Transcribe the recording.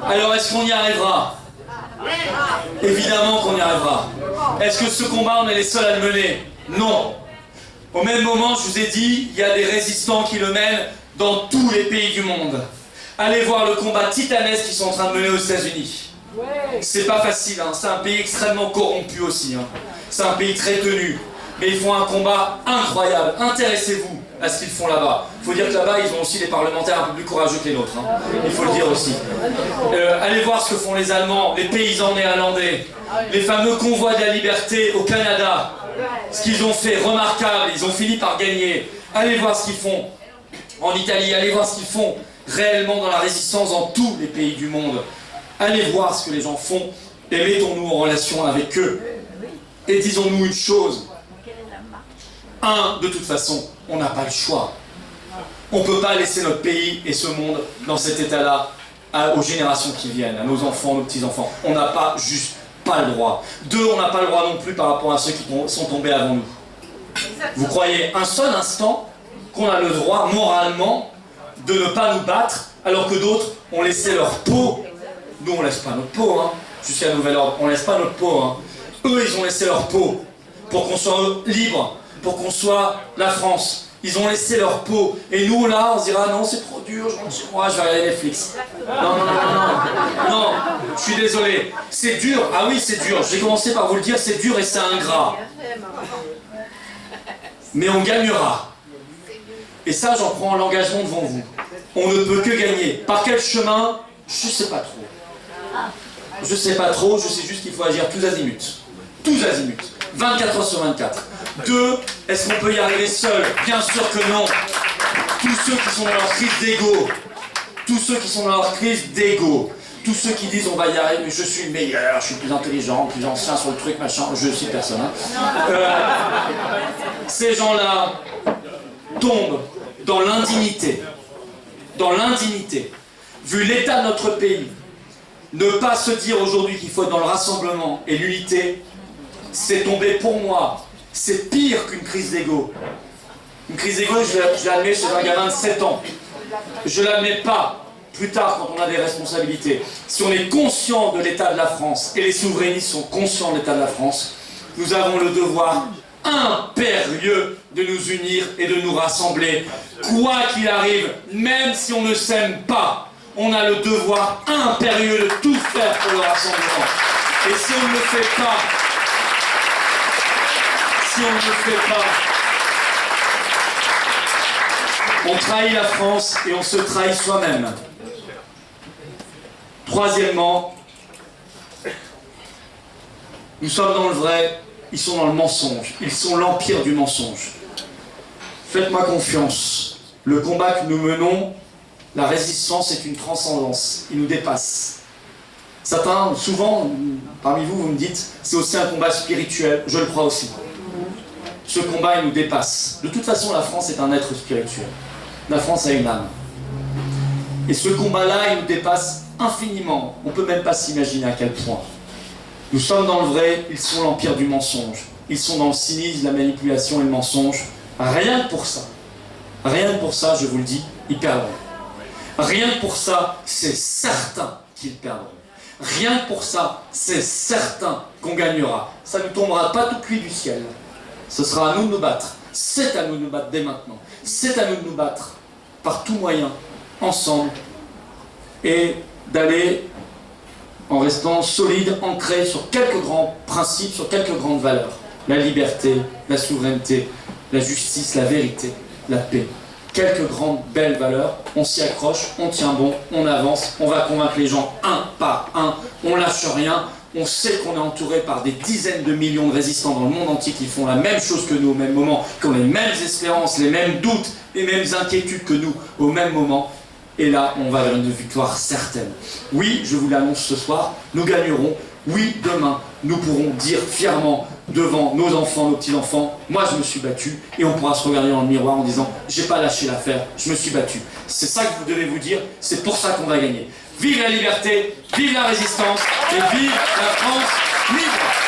Alors est-ce qu'on y arrivera? Évidemment qu'on y arrivera. Est-ce que ce combat, on est les seuls à le mener? Non. Au même moment, je vous ai dit, il y a des résistants qui le mènent dans tous les pays du monde. Allez voir le combat titanesque qu'ils sont en train de mener aux États-Unis. C'est pas facile, hein. C'est un pays extrêmement corrompu aussi. Hein. C'est un pays très tenu. Mais ils font un combat incroyable. Intéressez-vous à ce qu'ils font là-bas. Il faut dire que là-bas, ils ont aussi des parlementaires un peu plus courageux que les nôtres. Hein. Il faut le dire aussi. Allez voir ce que font les Allemands, les paysans néerlandais, les fameux convois de la liberté au Canada. Ce qu'ils ont fait, remarquable, ils ont fini par gagner. Allez voir ce qu'ils font en Italie, allez voir ce qu'ils font réellement dans la résistance dans tous les pays du monde. Allez voir ce que les gens font et mettons-nous en relation avec eux. Et disons-nous une chose. De toute façon, on n'a pas le choix. On ne peut pas laisser notre pays et ce monde dans cet état-là aux générations qui viennent, à nos enfants, nos petits-enfants. On n'a pas le droit. On n'a pas le droit non plus par rapport à ceux qui sont tombés avant nous. Vous croyez un seul instant qu'on a le droit, moralement, de ne pas nous battre, alors que d'autres ont laissé leur peau. Nous, on ne laisse pas notre peau, hein, jusqu'à nouvel ordre. On ne laisse pas notre peau. Hein. Eux, ils ont laissé leur peau pour qu'on soit libre, pour qu'on soit la France. Ils ont laissé leur peau. Et nous, là, on se dira, non, c'est trop dur, je rentre chez moi, je vais regarder Netflix. Non, je suis désolé. C'est dur, ah oui, c'est dur. Je vais commencer par vous le dire, c'est dur et c'est ingrat. Mais on gagnera. Et ça, j'en prends l'engagement devant vous. On ne peut que gagner. Par quel chemin? Je ne sais pas trop. Je ne sais pas trop, je sais juste qu'il faut agir tous azimuts. Tous azimuts. 24 heures sur 24. 2, est-ce qu'on peut y arriver seul? Bien sûr que non. Tous ceux qui sont dans leur crise d'ego, tous ceux qui sont dans leur crise d'ego, tous ceux qui disent on va y arriver, je suis le meilleur, je suis le plus intelligent, le plus ancien sur le truc, machin, je cite personne. Hein. Ces gens-là tombent dans l'indignité. Dans l'indignité. Vu l'état de notre pays, ne pas se dire aujourd'hui qu'il faut être dans le rassemblement et l'unité, c'est tomber pour moi. C'est pire qu'une crise d'ego. Une crise d'ego, je l'admets chez un gamin de 7 ans. Je ne l'admets pas plus tard quand on a des responsabilités. Si on est conscient de l'état de la France, et les souverainistes sont conscients de l'état de la France, nous avons le devoir impérieux de nous unir et de nous rassembler. Quoi qu'il arrive, même si on ne s'aime pas, on a le devoir impérieux de tout faire pour le rassemblement. Et si on ne le fait pas, on trahit la France et on se trahit soi-même. Troisièmement, nous sommes dans le vrai, ils sont dans le mensonge. Ils sont l'empire du mensonge. Faites-moi confiance. Le combat que nous menons, la résistance est une transcendance. Il nous dépasse. Certains, souvent, parmi vous, vous me dites, c'est aussi un combat spirituel. Je le crois aussi. Ce combat, il nous dépasse. De toute façon, la France est un être spirituel. La France a une âme. Et ce combat-là, il nous dépasse infiniment. On ne peut même pas s'imaginer à quel point. Nous sommes dans le vrai, ils sont l'empire du mensonge. Ils sont dans le cynisme, la manipulation et le mensonge. Rien que pour ça, je vous le dis, ils perdront. Rien que pour ça, c'est certain qu'ils perdront. Rien que pour ça, c'est certain qu'on gagnera. Ça ne tombera pas tout cuit du ciel. Ce sera à nous de nous battre. C'est à nous de nous battre dès maintenant. C'est à nous de nous battre par tout moyen, ensemble, et d'aller en restant solide, ancré sur quelques grands principes, sur quelques grandes valeurs. La liberté, la souveraineté, la justice, la vérité, la paix. Quelques grandes belles valeurs, on s'y accroche, on tient bon, on avance, on va convaincre les gens un par un, on lâche rien, on sait qu'on est entouré par des dizaines de millions de résistants dans le monde entier qui font la même chose que nous au même moment, qui ont les mêmes espérances, les mêmes doutes, les mêmes inquiétudes que nous au même moment. Et là, on va vers une victoire certaine. Oui, je vous l'annonce ce soir, nous gagnerons. Oui, demain, nous pourrons dire fièrement devant nos enfants, nos petits-enfants, moi je me suis battu, et on pourra se regarder dans le miroir en disant, j'ai pas lâché l'affaire, je me suis battu. C'est ça que vous devez vous dire, c'est pour ça qu'on va gagner. Vive la liberté, vive la résistance, et vive la France libre!